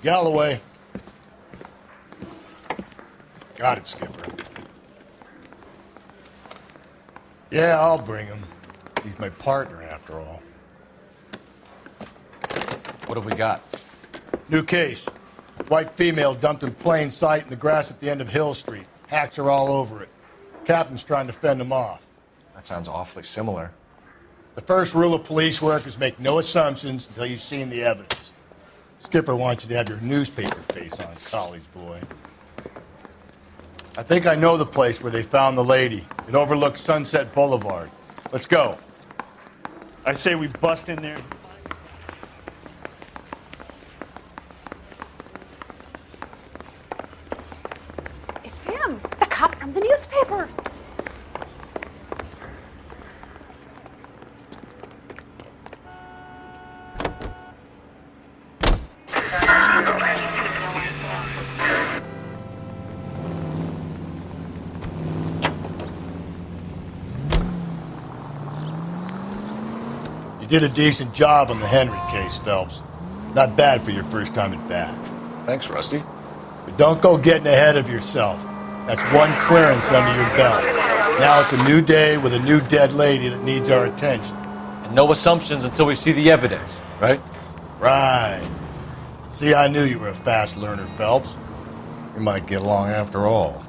Galloway. Got it, Skipper. Yeah, I'll bring him. He's my partner, after all. What have we got? New case. White female dumped in plain sight in the grass at the end of Hill Street. Hacks are all over it. Captain's trying to fend them off. That sounds awfully similar. The first rule of police work is make no assumptions until you've seen the evidence. Skipper wants you to have your newspaper face on, college boy. I think I know the place where they found the lady. It overlooks Sunset Boulevard. Let's go. I say we bust in there. It's him, the cop from the newspaper. You did a decent job on the Henry case, Phelps. Not bad for your first time at bat. Thanks, Rusty. But don't go getting ahead of yourself. That's one clearance under your belt. Now it's a new day with a new dead lady that needs our attention. And no assumptions until we see the evidence, right? Right. See, I knew you were a fast learner, Phelps. We might get along after all.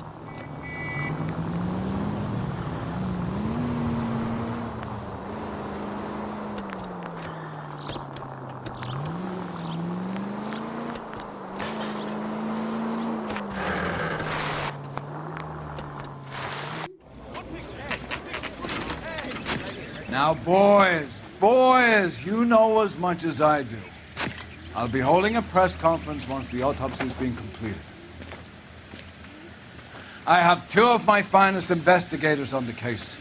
Now, boys, you know as much as I do. I'll be holding a press conference once the autopsy's been completed. I have two of my finest investigators on the case,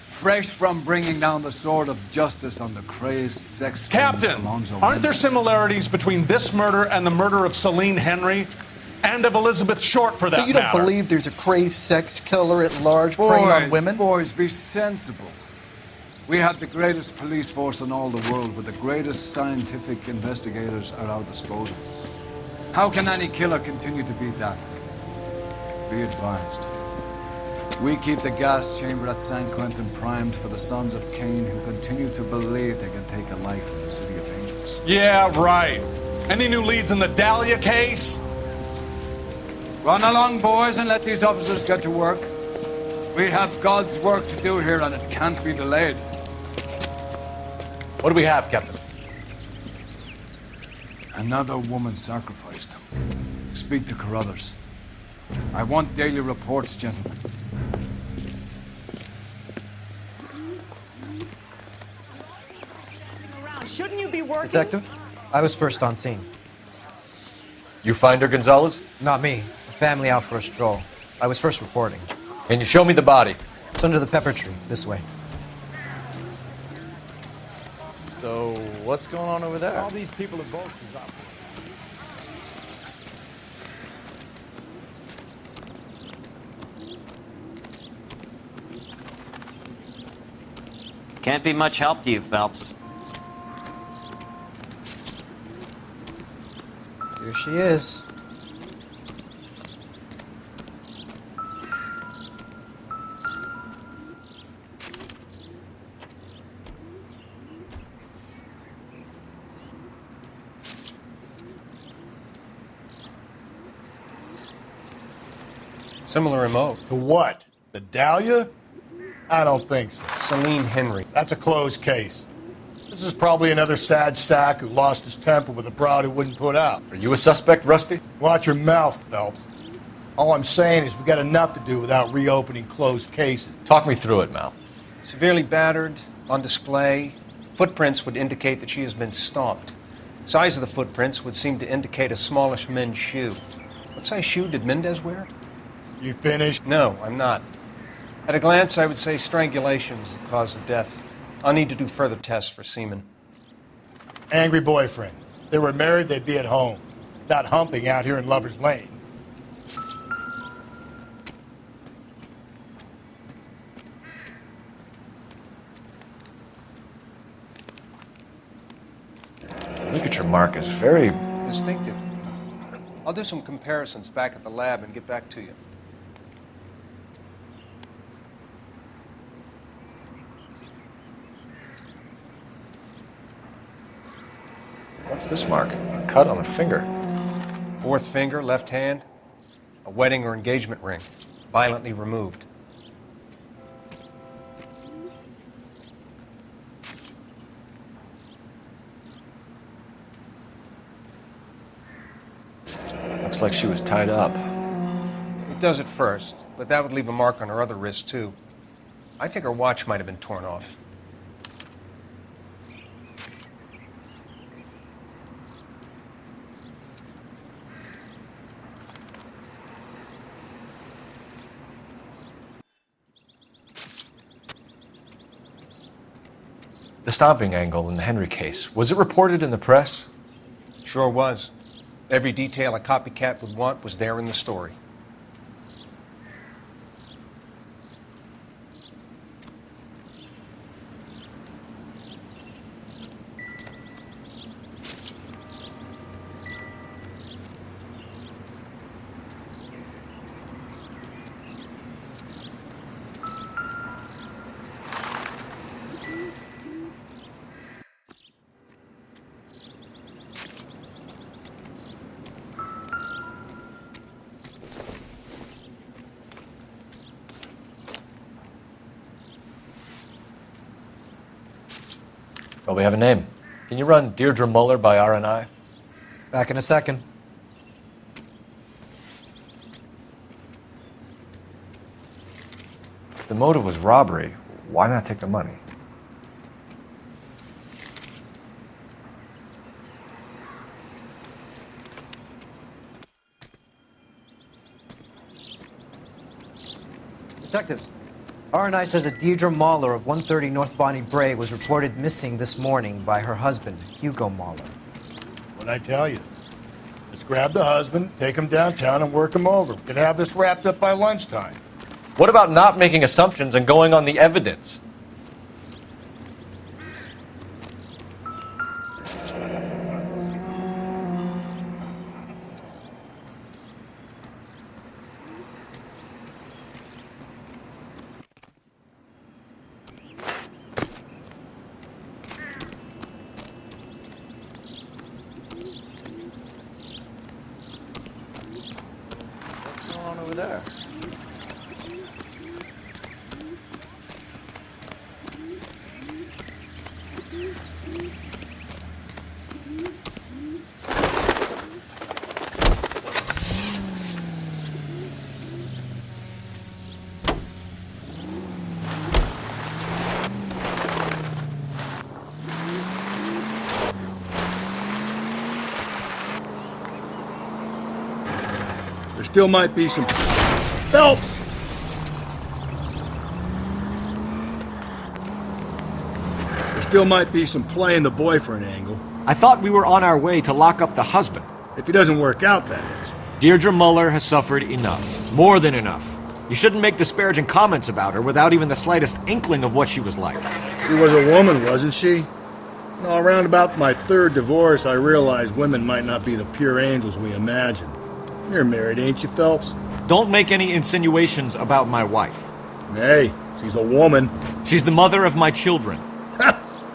fresh from bringing down the sword of justice on the crazed sex Captain, aren't there similarities between this murder and the murder of Celine Henry and of Elizabeth Short, for that matter? So you don't believe there's a crazed sex killer at large preying on women? Boys, be sensible. We have the greatest police force in all the world with the greatest scientific investigators at our disposal. How can any killer continue to be that? Be advised. We keep the gas chamber at San Quentin primed for the sons of Cain who continue to believe they can take a life in the City of Angels. Yeah, right. Any new leads in the Dahlia case? Run along, boys, and let these officers get to work. We have God's work to do here, and it can't be delayed. What do we have, Captain? Another woman sacrificed. Speak to Carruthers. I want daily reports, gentlemen. Shouldn't you be working? Detective, I was first on scene. You find her, Gonzalez? Not me. A family out for a stroll. I was first reporting. Can you show me the body? It's under the pepper tree, this way. So, what's going on over there? All these people are vultures out there. Can't be much help to you, Phelps. Here she is. Similar remote. To what? The Dahlia? I don't think so. Celine Henry. That's a closed case. This is probably another sad sack who lost his temper with a broad who wouldn't put out. Are you a suspect, Rusty? Watch your mouth, Phelps. All I'm saying is we got enough to do without reopening closed cases. Talk me through it, Mal. Severely battered, on display, Footprints would indicate that she has been stomped. Size of the footprints would seem to indicate a smallish men's shoe. What size shoe did Mendez wear? You finished? No, I'm not. At a glance, I would say strangulation is the cause of death. I'll need to do further tests for semen. Angry boyfriend. If they were married, they'd be at home, not humping out here in Lover's Lane. Look at your mark. It's very... Distinctive. I'll do some comparisons back at the lab and get back to you. What's this mark? A cut on a finger. Fourth finger, left hand. A wedding or engagement ring. Violently removed. Looks like she was tied up. It does at first, but that would leave a mark on her other wrist, too. I think her watch might have been torn off. The stomping angle in the Henry case, was it reported in the press? Sure was. Every detail a copycat would want was there in the story. Well, we have a name. Can you run Deirdre Muller by RNI? Back in a second. If the motive was robbery, why not take the money? Detectives, RNI says that Deirdre Mahler of 130 North Bonnie Bray was reported missing this morning by her husband, Hugo Mahler. What'd I tell you? Let's grab the husband, take him downtown, and work him over. We could have this wrapped up by lunchtime. What about not making assumptions and going on the evidence? What's going on over there? There still might be some... Phelps! There still might be some playing the boyfriend angle. I thought we were on our way to lock up the husband. If he doesn't work out, that is. Deirdre Muller has suffered enough. More than enough. You shouldn't make disparaging comments about her without even the slightest inkling of what she was like. She was a woman, wasn't she? No, around about my third divorce, I realized women might not be the pure angels we imagined. You're married, ain't you, Phelps? Don't make any insinuations about my wife. Hey, she's a woman. She's the mother of my children.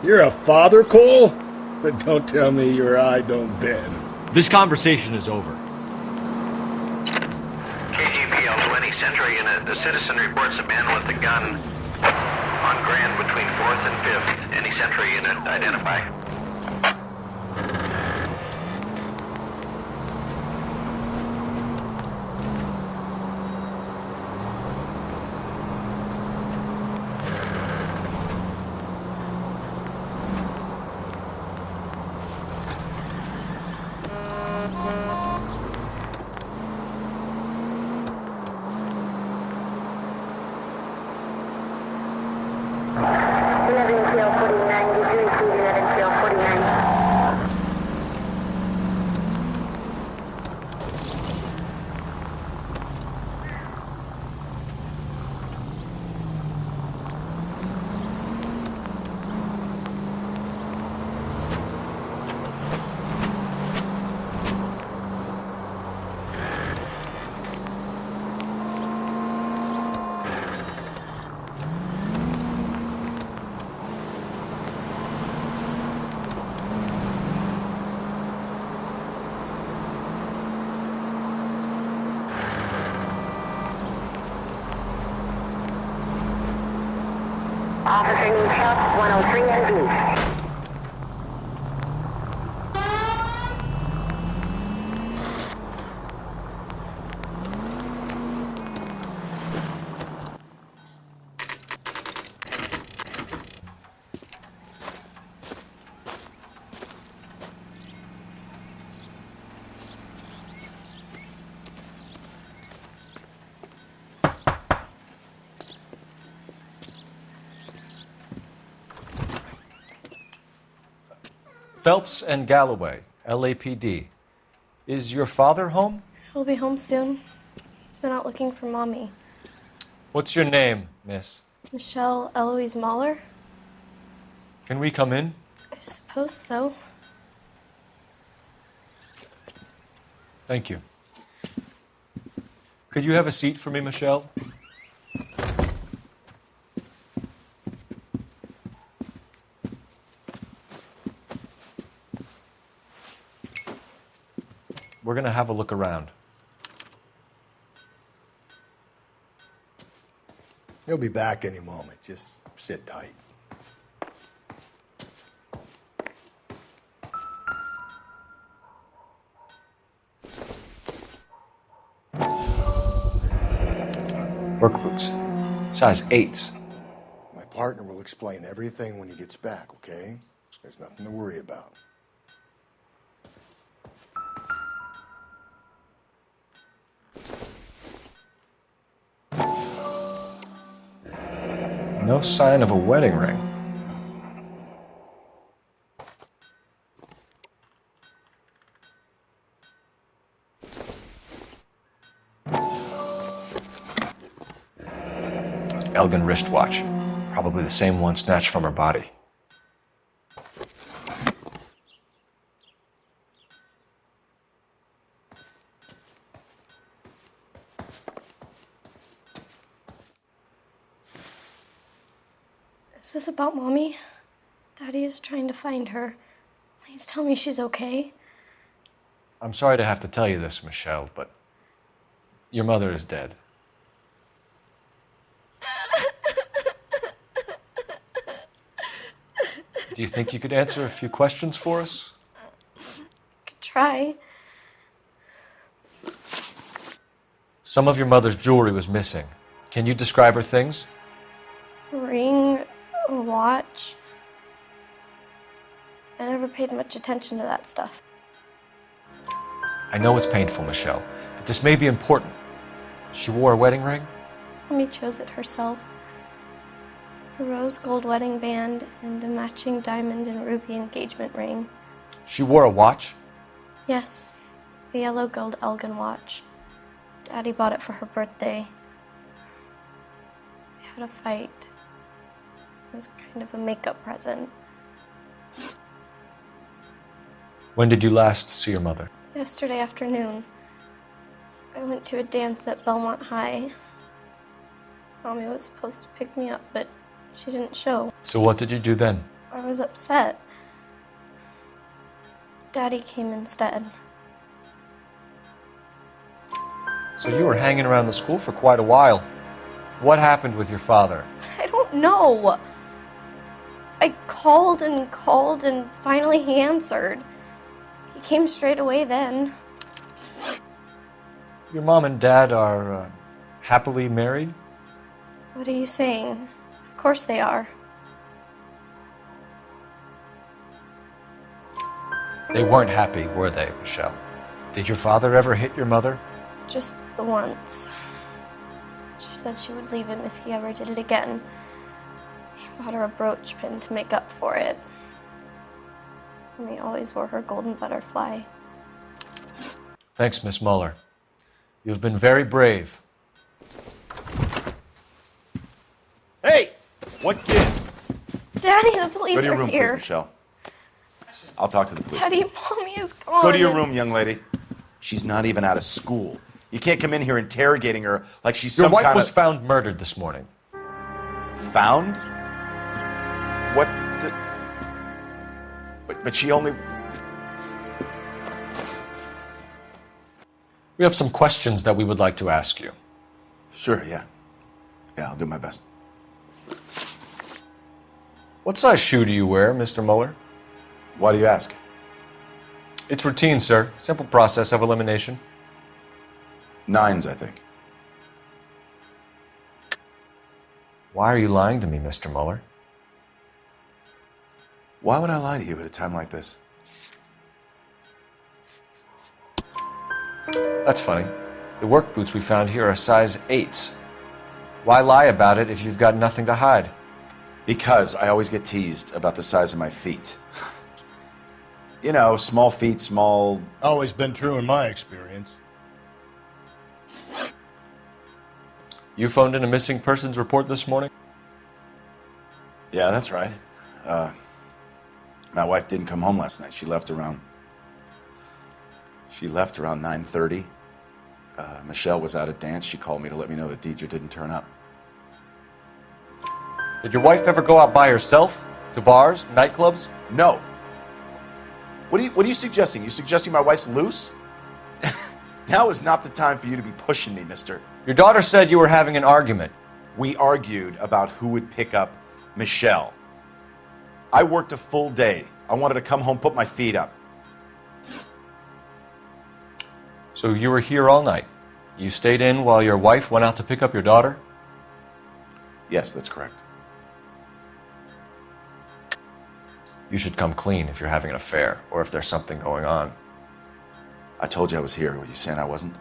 You're a father, Cole? But don't tell me your eye don't bend. This conversation is over. KGPL 20 Century Unit. The citizen reports a man with a gun on Grand between 4th and 5th. Any Century Unit, identify. Officer needs help, 103 and B. Phelps and Galloway, LAPD. Is your father home? He'll be home soon. He's been out looking for Mommy. What's your name, miss? Michelle Eloise Mahler? Can we come in? I suppose so. Thank you. Could you have a seat for me, Michelle? We're going to have a look around. He'll be back any moment. Just sit tight. Work boots. Size 8s. My partner will explain everything when he gets back, okay? There's nothing to worry about. No sign of a wedding ring. Elgin wristwatch. Probably the same one snatched from her body. Is this about Mommy? Daddy is trying to find her. Please tell me she's okay. I'm sorry to have to tell you this, Michelle, but your mother is dead. Do you think you could answer a few questions for us? Could try. Some of your mother's jewelry was missing. Can you describe her things? A ring, a watch. I never paid much attention to that stuff. I know it's painful, Michelle, but this may be important. She wore a wedding ring? Mommy chose it herself. A rose gold wedding band and a matching diamond and ruby engagement ring. She wore a watch? Yes, a yellow gold Elgin watch. Daddy bought it for her birthday. We had a fight. It was kind of a makeup present. When did you last see your mother? Yesterday afternoon, I went to a dance at Belmont High. Mommy was supposed to pick me up, but she didn't show. So what did you do then? I was upset. Daddy came instead. So you were hanging around the school for quite a while. What happened with your father? I don't know. I called and finally he answered. He came straight away then. Your mom and dad are happily married? What are you saying? Of course they are. They weren't happy, were they, Michelle? Did your father ever hit your mother? Just the once. She said she would leave him if he ever did it again. He bought her a brooch pin to make up for it. And he always wore her golden butterfly. Thanks, Miss Muller. You've been very brave. Hey! What gives? Daddy, the police Go to your are room, here. please, Michelle. I'll talk to the police. Daddy, Mommy is gone. Go to your room, young lady. She's not even out of school. You can't come in here interrogating her like she's Your some wife kind was of... found murdered this morning. Found? What? But she only... We have some questions that we would like to ask you. Sure, yeah. Yeah, I'll do my best. What size shoe do you wear, Mr. Mueller? Why do you ask? It's routine, sir. Simple process of elimination. 9s, I think. Why are you lying to me, Mr. Mueller? Why would I lie to you at a time like this? That's funny. The work boots we found here are size 8s. Why lie about it if you've got nothing to hide? Because I always get teased about the size of my feet. You know, small feet, small... Always been true in my experience. You phoned in a missing persons report this morning? Yeah, that's right. My wife didn't come home last night. She left around 9:30. Michelle was out at dance. She called me to let me know that Deidre didn't turn up. Did your wife ever go out by herself? To bars, nightclubs? No. What are you suggesting? You suggesting my wife's loose? Now is not the time for you to be pushing me, mister. Your daughter said you were having an argument. We argued about who would pick up Michelle. I worked a full day. I wanted to come home, put my feet up. So you were here all night? You stayed in while your wife went out to pick up your daughter? Yes, that's correct. You should come clean if you're having an affair, or if there's something going on. I told you I was here. Were you saying I wasn't?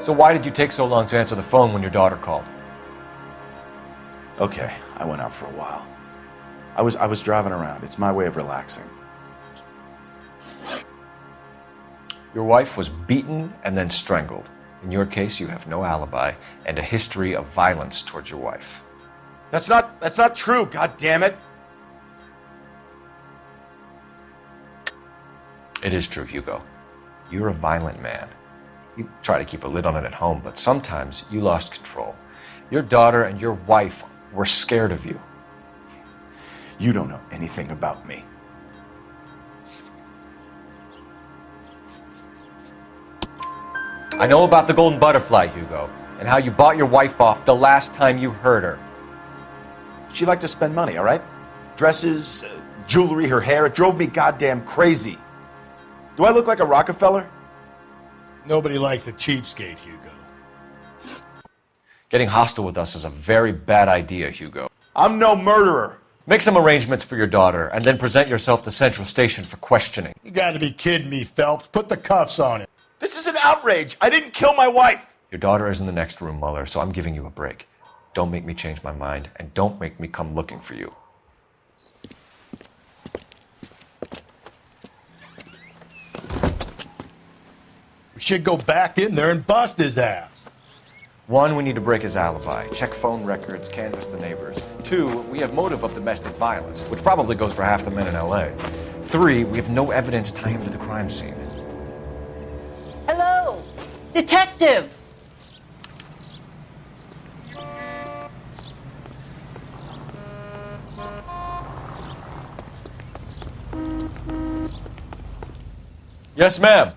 So why did you take so long to answer the phone when your daughter called? Okay, I went out for a while. I was driving around. It's my way of relaxing. Your wife was beaten and then strangled. In your case, you have no alibi and a history of violence towards your wife. That's not true, God damn it. It is true, Hugo. You're a violent man. You try to keep a lid on it at home, but sometimes you lost control. Your daughter and your wife were scared of you. You don't know anything about me. I know about the golden butterfly, Hugo, and how you bought your wife off the last time you heard her. She liked to spend money, all right? Dresses, jewelry, her hair. It drove me goddamn crazy. Do I look like a Rockefeller? Nobody likes a cheapskate, Hugo. Getting hostile with us is a very bad idea, Hugo. I'm no murderer. Make some arrangements for your daughter, and then present yourself to Central Station for questioning. You gotta be kidding me, Phelps. Put the cuffs on it. This is an outrage. I didn't kill my wife. Your daughter is in the next room, Mueller, so I'm giving you a break. Don't make me change my mind, and don't make me come looking for you. We should go back in there and bust his ass. 1, we need to break his alibi. Check phone records, canvass the neighbors. 2, we have motive of domestic violence, which probably goes for half the men in L.A. 3, we have no evidence tying him to the crime scene. Hello, detective. Yes, ma'am.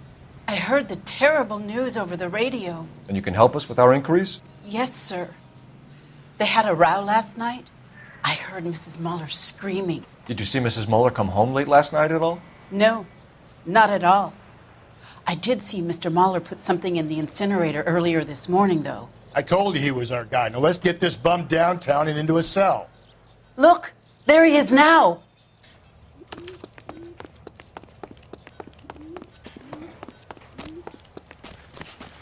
I heard the terrible news over the radio. And you can help us with our inquiries? Yes, sir. They had a row last night. I heard Mrs. Mueller screaming. Did you see Mrs. Mueller come home late last night at all? No, not at all. I did see Mr. Mueller put something in the incinerator earlier this morning, though. I told you he was our guy. Now let's get this bum downtown and into a cell. Look, there he is now.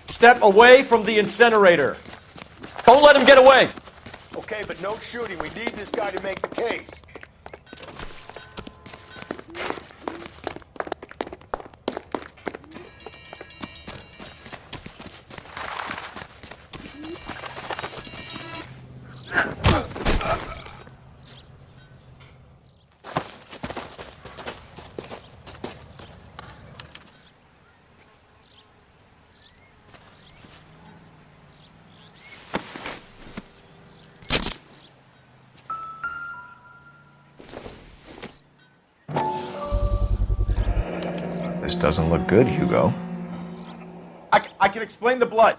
Step away from the incinerator. Don't let him get away. Okay, but no shooting. We need this guy to make the case. This doesn't look good, Hugo. I can explain the blood.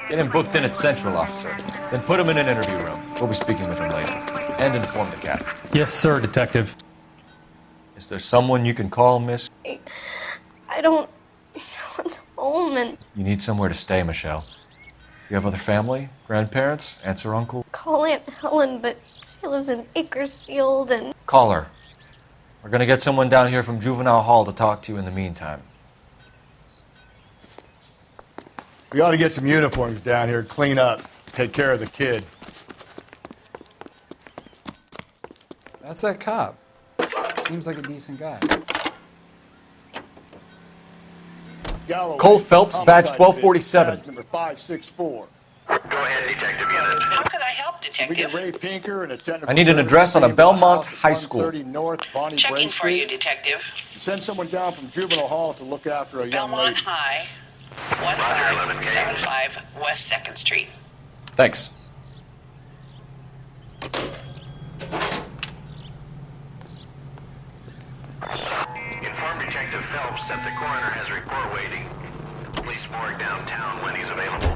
Get him booked in at Central, officer. Then put him in an interview room. We'll be speaking with him later. And inform the captain. Yes, sir, Detective. Is there someone you can call, miss? I don't want home and You need somewhere to stay, Michelle. You have other family? Grandparents? Aunts or uncle? call Aunt Helen, but she lives in Bakersfield and Call her. We're gonna get someone down here from Juvenile Hall to talk to you in the meantime. We ought to get some uniforms down here, clean up, take care of the kid. That's that cop. Seems like a decent guy. Galloway, Cole Phelps, badge Homicide 1247. Division, Number 564. Go ahead, detective unit. How can I help, We Detective? get Ray Pinker and a technical. I need an service address on a team to the Belmont house at High School. 130 North Bonnie Bray Checking for you, Street. Detective. Send someone down from Juvenile Hall to look after a young Belmont lady. High, 1575 West 2nd Street. Thanks. Inform Detective Phelps that the coroner has a report waiting at the police morgue downtown when he's available.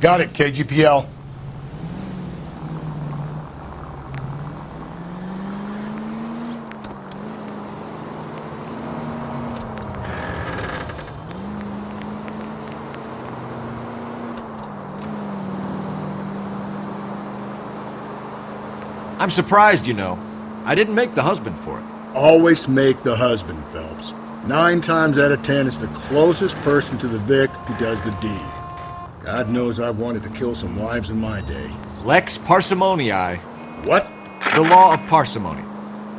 Got it, KGPL. I'm surprised, you know. I didn't make the husband for it. Always make the husband, Phelps. 9 times out of 10, it's the closest person to the Vic who does the deed. God knows I've wanted to kill some wives in my day. Lex parsimoniae. What? The law of parsimony.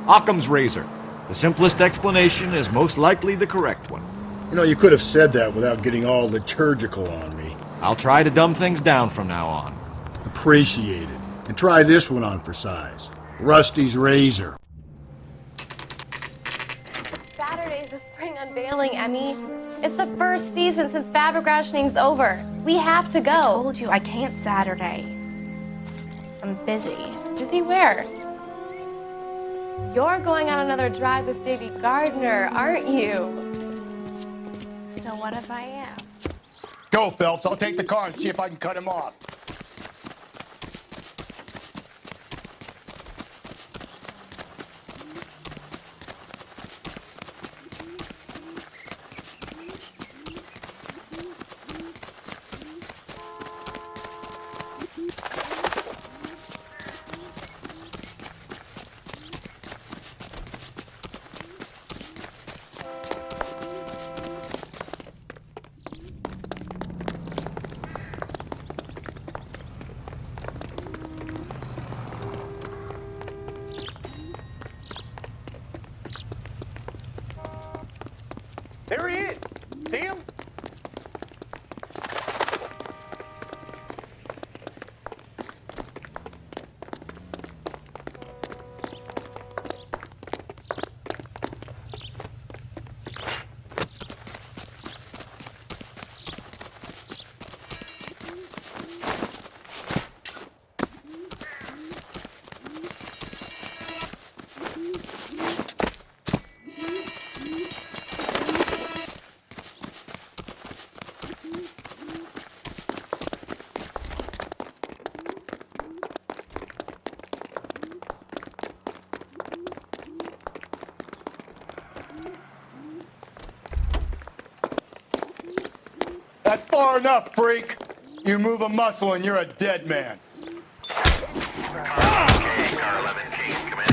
Occam's razor. The simplest explanation is most likely the correct one. You know, you could have said that without getting all liturgical on me. I'll try to dumb things down from now on. Appreciate it. And try this one on for size. Rusty's Razor. Saturday's the spring unveiling, Emmy. It's the first season since Fabergrashing's over. We have to go. I told you I can't Saturday. I'm busy. Busy where? You're going on another drive with Davy Gardner, aren't you? So what if I am? Go, Phelps. I'll take the car and see if I can cut him off. There he is. See him? That's far enough, freak. You move a muscle and you're a dead man. Car 11 King, come in.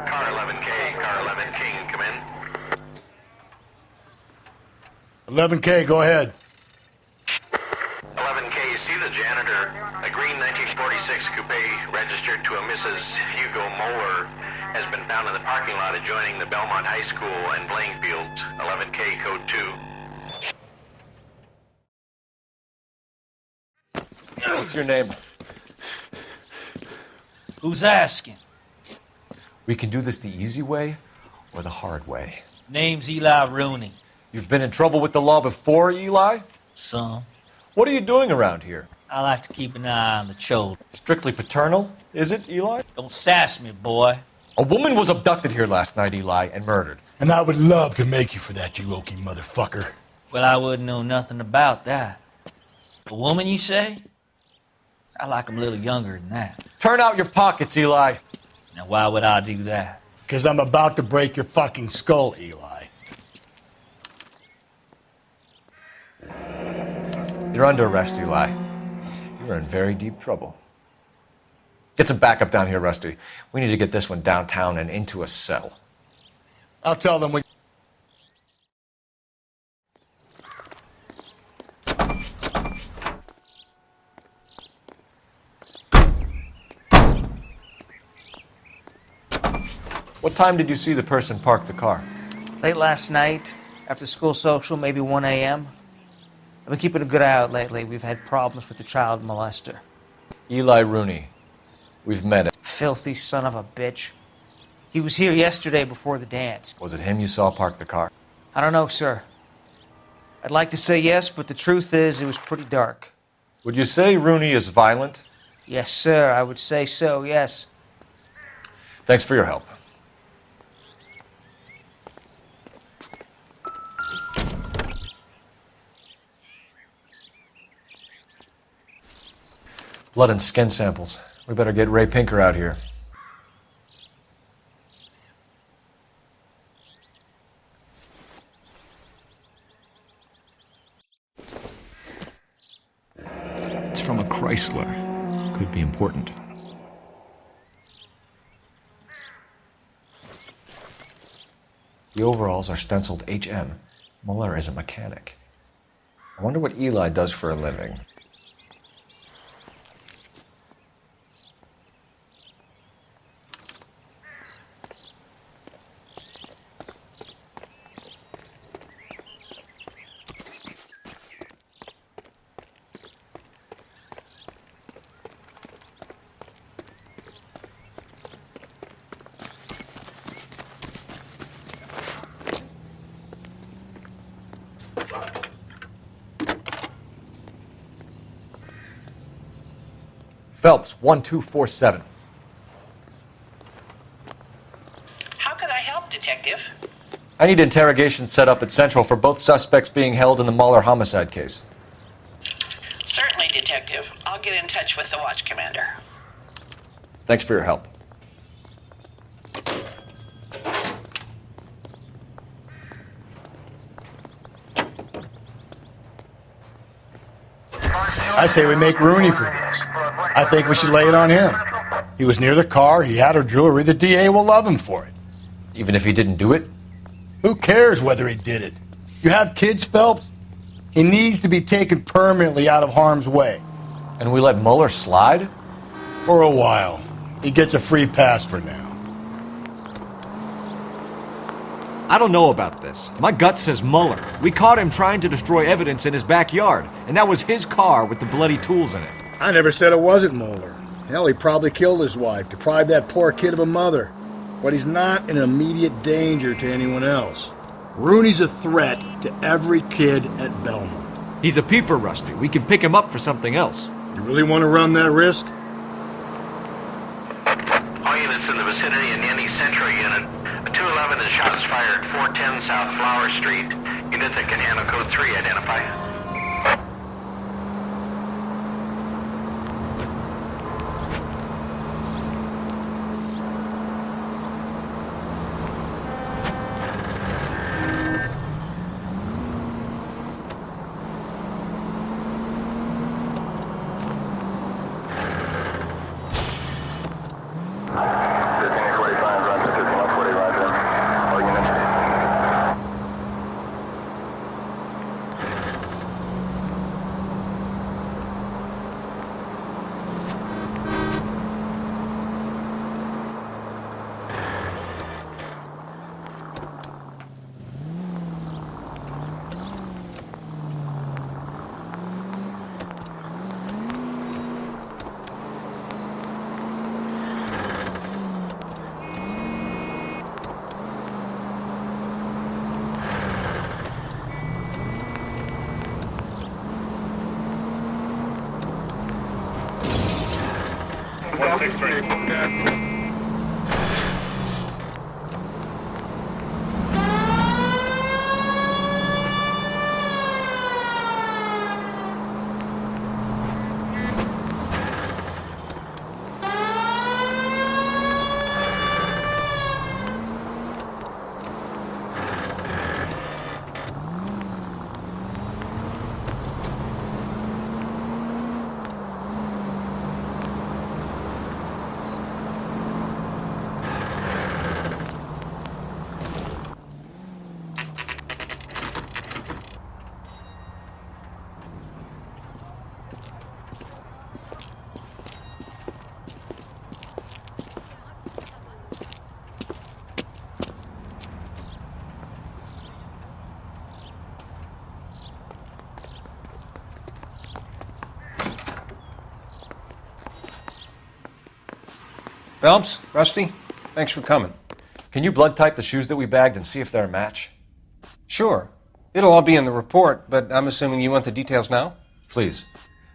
Car 11 King, come in. 11K, go ahead. 11K, you see the janitor, a green 1946 coupe registered to a Mrs. Hugo Moeller, has been found in the parking lot adjoining the Belmont High School and playing fields. 11K, code 2. What's your name? Who's asking? We can do this the easy way or the hard way. Name's Eli Rooney. You've been in trouble with the law before, Eli? Some. What are you doing around here? I like to keep an eye on the children. Strictly paternal, is it, Eli? Don't sass me, boy. A woman was abducted here last night, Eli, and murdered. And I would love to make you for that, you oaky motherfucker. Well, I wouldn't know nothing about that. A woman, you say? I like 'em a little younger than that. Turn out your pockets, Eli. Now, why would I do that? Because I'm about to break your fucking skull, Eli. You're under arrest, Eli. You're in very deep trouble. Get some backup down here, Rusty. We need to get this one downtown and into a cell. I'll tell them we... What time did you see the person park the car? Late last night, after school social, maybe 1 a.m. I've been keeping a good eye out lately. We've had problems with the child molester. Eli Rooney. We've met him. Filthy son of a bitch. He was here yesterday before the dance. Was it him you saw park the car? I don't know, sir. I'd like to say yes, but the truth is it was pretty dark. Would you say Rooney is violent? Yes, sir. I would say so, yes. Thanks for your help. Blood and skin samples. We better get Ray Pinker out here. It's from a Chrysler. Could be important. The overalls are stenciled HM. Muller is a mechanic. I wonder what Eli does for a living. Phelps, 1247. How can I help, Detective? I need interrogation set up at Central for both suspects being held in the Muller homicide case. Certainly, Detective. I'll get in touch with the watch commander. Thanks for your help. I say we make Rooney for this. I think we should lay it on him. He was near the car, he had her jewelry, the DA will love him for it. Even if he didn't do it? Who cares whether he did it? You have kids, Phelps? He needs to be taken permanently out of harm's way. And we let Muller slide? For a while. He gets a free pass for now. I don't know about this. My gut says Muller. We caught him trying to destroy evidence in his backyard, and that was his car with the bloody tools in it. I never said it wasn't Muller. Hell, he probably killed his wife, deprived that poor kid of a mother. But he's not an immediate danger to anyone else. Rooney's a threat to every kid at Belmont. He's a peeper, Rusty. We can pick him up for something else. You really want to run that risk? All units in the vicinity in any Central unit. A 211 is shots fired, 410 South Flower Street. Units that can handle code 3 identify. Phelps, Rusty, thanks for coming. Can you blood type the shoes that we bagged and see if they're a match? Sure. It'll all be in the report, but I'm assuming you want the details now? Please.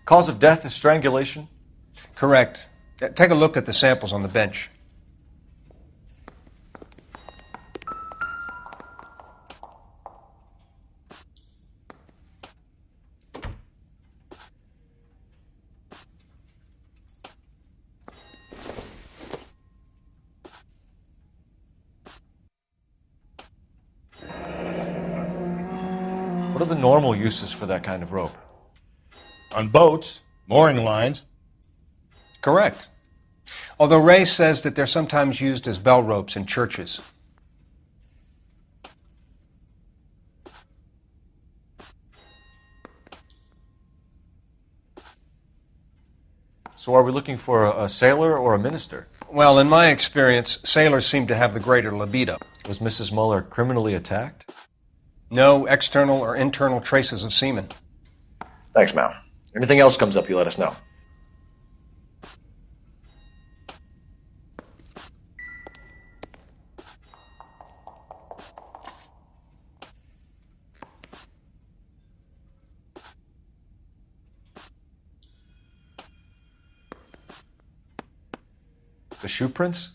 Cause of death is strangulation? Correct. Take a look at the samples on the bench. What are the normal uses for that kind of rope? On boats, mooring lines. Correct. Although Ray says that they're sometimes used as bell ropes in churches. So are we looking for a sailor or a minister? Well, in my experience, sailors seem to have the greater libido. Was Mrs. Muller criminally attacked? No external or internal traces of semen. Thanks, Mal. Anything else comes up, you let us know. The shoe prints?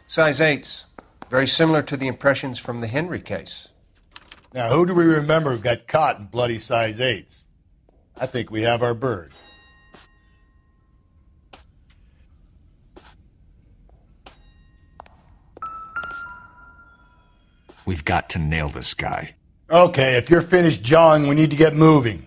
Size 8s. Very similar to the impressions from the Henry case. Now, who do we remember who got caught in bloody size 8s? I think we have our bird. We've got to nail this guy. Okay, if you're finished jawing, we need to get moving.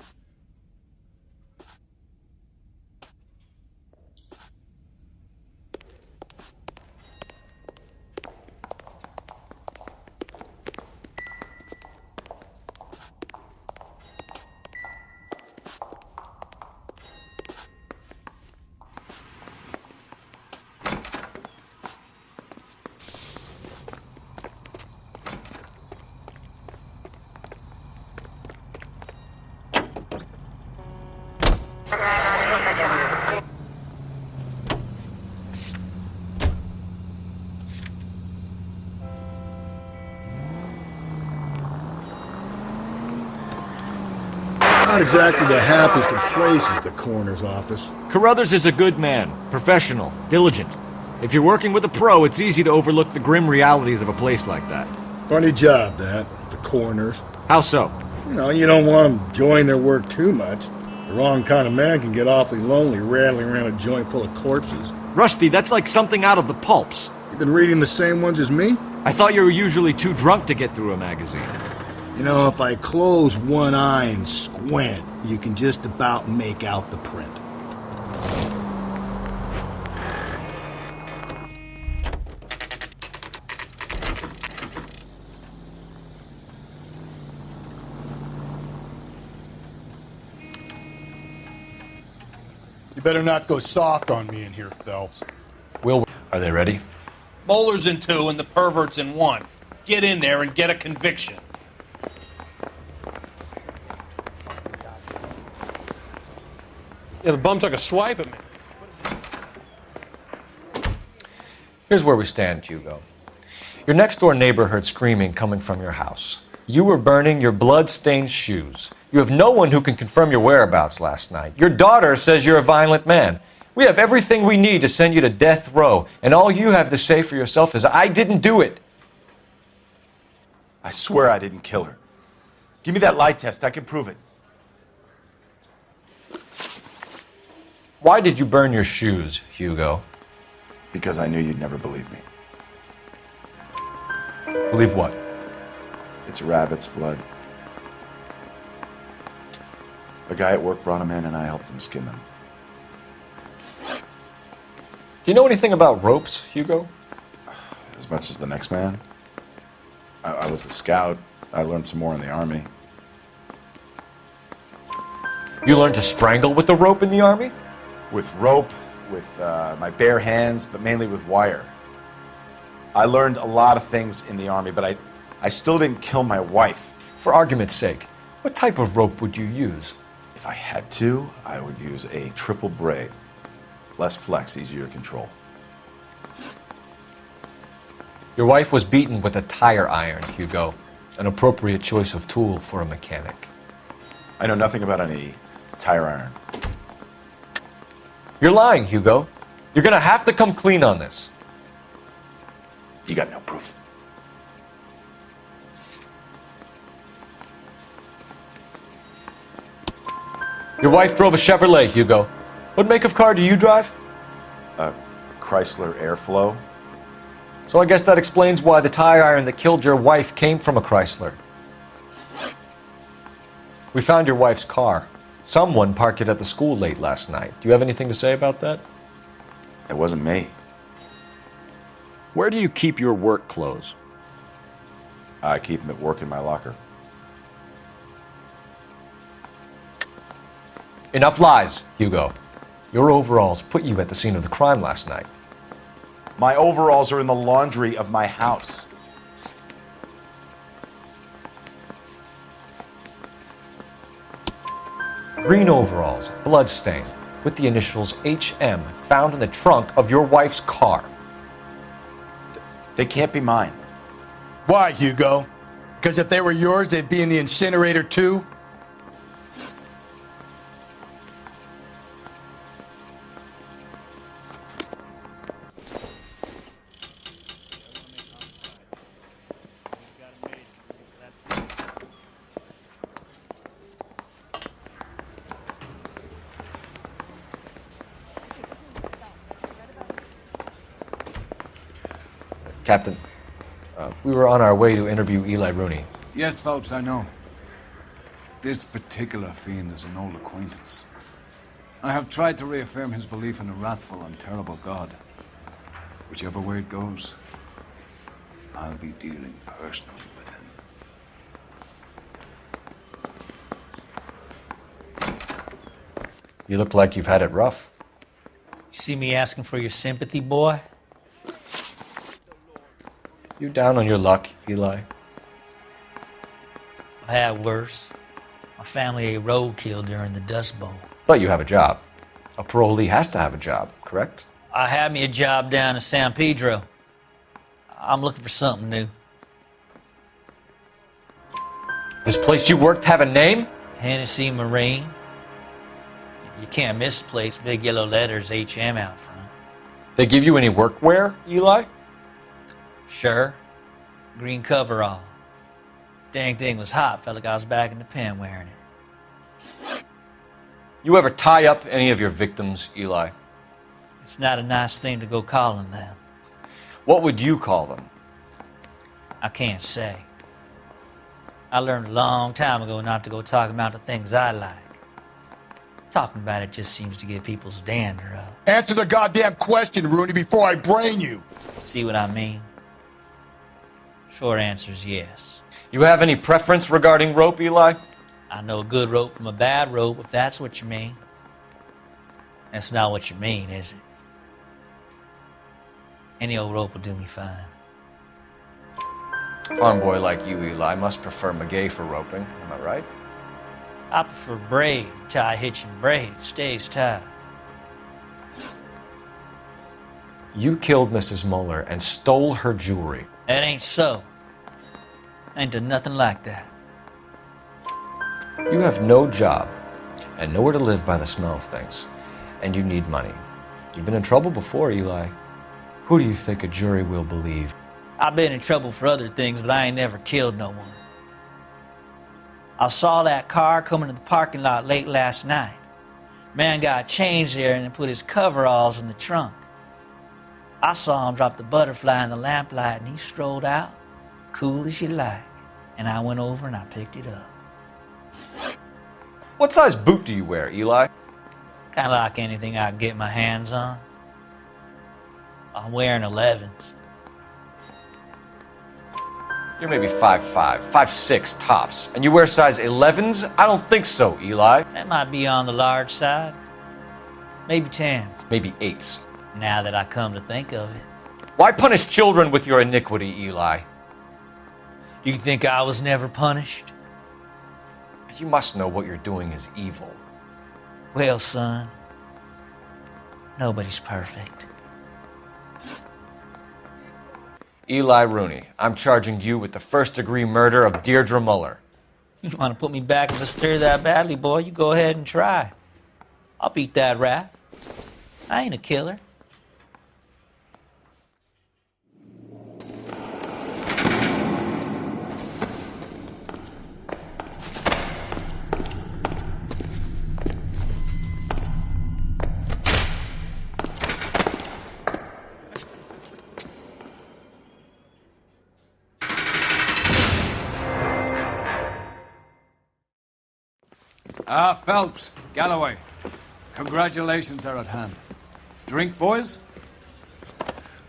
Not exactly the happiest of places, the coroner's office. Carruthers is a good man, professional, diligent. If you're working with a pro, it's easy to overlook the grim realities of a place like that. Funny job, that, the coroner's. How so? You don't want them enjoying their work too much. The wrong kind of man can get awfully lonely rattling around a joint full of corpses. Rusty, that's like something out of the pulps. You been reading the same ones as me? I thought you were usually too drunk to get through a magazine. If I close one eye and squint, you can just about make out the print. You better not go soft on me in here, Phelps. Are they ready? Moeller's in 2 and the pervert's in 1. Get in there and get a conviction. Yeah, the bum took a swipe at me. Here's where we stand, Hugo. Your next-door neighbor heard screaming coming from your house. You were burning your blood-stained shoes. You have no one who can confirm your whereabouts last night. Your daughter says you're a violent man. We have everything we need to send you to death row, and all you have to say for yourself is, I didn't do it. I swear I didn't kill her. Give me that lie test. I can prove it. Why did you burn your shoes, Hugo? Because I knew you'd never believe me. Believe what? It's rabbit's blood. A guy at work brought him in and I helped him skin them. Do you know anything about ropes, Hugo? As much as the next man. I was a scout. I learned some more in the army. You learned to strangle with the rope in the army? With rope, with my bare hands, but mainly with wire. I learned a lot of things in the army, but I still didn't kill my wife. For argument's sake, what type of rope would you use? If I had to, I would use a triple braid. Less flex, easier to control. Your wife was beaten with a tire iron, Hugo. An appropriate choice of tool for a mechanic. I know nothing about any tire iron. You're lying, Hugo. You're gonna have to come clean on this. You got no proof. Your wife drove a Chevrolet, Hugo. What make of car do you drive? A Chrysler Airflow. So I guess that explains why the tire iron that killed your wife came from a Chrysler. We found your wife's car. Someone parked it at the school late last night. Do you have anything to say about that? It wasn't me. Where do you keep your work clothes? I keep them at work in my locker. Enough lies, Hugo. Your overalls put you at the scene of the crime last night. My overalls are in the laundry of my house. Green overalls, bloodstained, with the initials HM found in the trunk of your wife's car. They can't be mine. Why, Hugo? Because if they were yours, they'd be in the incinerator too? Captain, we were on our way to interview Eli Rooney. Yes, Phelps, I know. This particular fiend is an old acquaintance. I have tried to reaffirm his belief in a wrathful and terrible God. Whichever way it goes, I'll be dealing personally with him. You look like you've had it rough. You see me asking for your sympathy, boy? You down on your luck, Eli? I've had worse. My family ate roadkill during the Dust Bowl. But you have a job. A parolee has to have a job, correct? I had me a job down in San Pedro. I'm looking for something new. This place you worked have a name? Hennessy Marine. You can't misplace big yellow letters HM out front. They give you any workwear, Eli? Sure. Green coverall. Dang thing was hot. Felt like I was back in the pen wearing it. You ever tie up any of your victims, Eli? It's not a nice thing to go calling them. What would you call them? I can't say. I learned a long time ago not to go talking about the things I like. Talking about it just seems to get people's dander up. Answer the goddamn question, Rooney, before I brain you. See what I mean? Short answer is yes. You have any preference regarding rope, Eli? I know a good rope from a bad rope, if that's what you mean. That's not what you mean, is it? Any old rope will do me fine. Farm boy like you, Eli, must prefer Magay for roping. Am I right? I prefer braid. Tie, hitch, and braid. It stays tied. You killed Mrs. Muller and stole her jewelry. That ain't so. I ain't done nothing like that. You have no job and nowhere to live by the smell of things. And you need money. You've been in trouble before, Eli. Who do you think a jury will believe? I've been in trouble for other things, but I ain't never killed no one. I saw that car coming to the parking lot late last night. Man got changed there and then put his coveralls in the trunk. I saw him drop the butterfly in the lamplight and he strolled out, cool as you like. And I went over and I picked it up. What size boot do you wear, Eli? Kind of like anything I can get my hands on. I'm wearing 11s. You're maybe 5'5", 5'6", tops. And you wear size 11s? I don't think so, Eli. That might be on the large side. Maybe 10s. Maybe 8s. Now that I come to think of it. Why punish children with your iniquity, Eli? You think I was never punished? You must know what you're doing is evil. Well, son, nobody's perfect. Eli Rooney, I'm charging you with the first-degree murder of Deirdre Muller. You want to put me back in the stir that badly, boy? You go ahead and try. I'll beat that rap. I ain't a killer. Phelps, Galloway, congratulations are at hand. Drink, boys?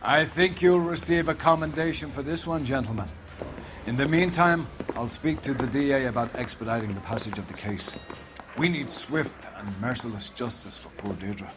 I think you'll receive a commendation for this one, gentlemen. In the meantime, I'll speak to the DA about expediting the passage of the case. We need swift and merciless justice for poor Deirdre.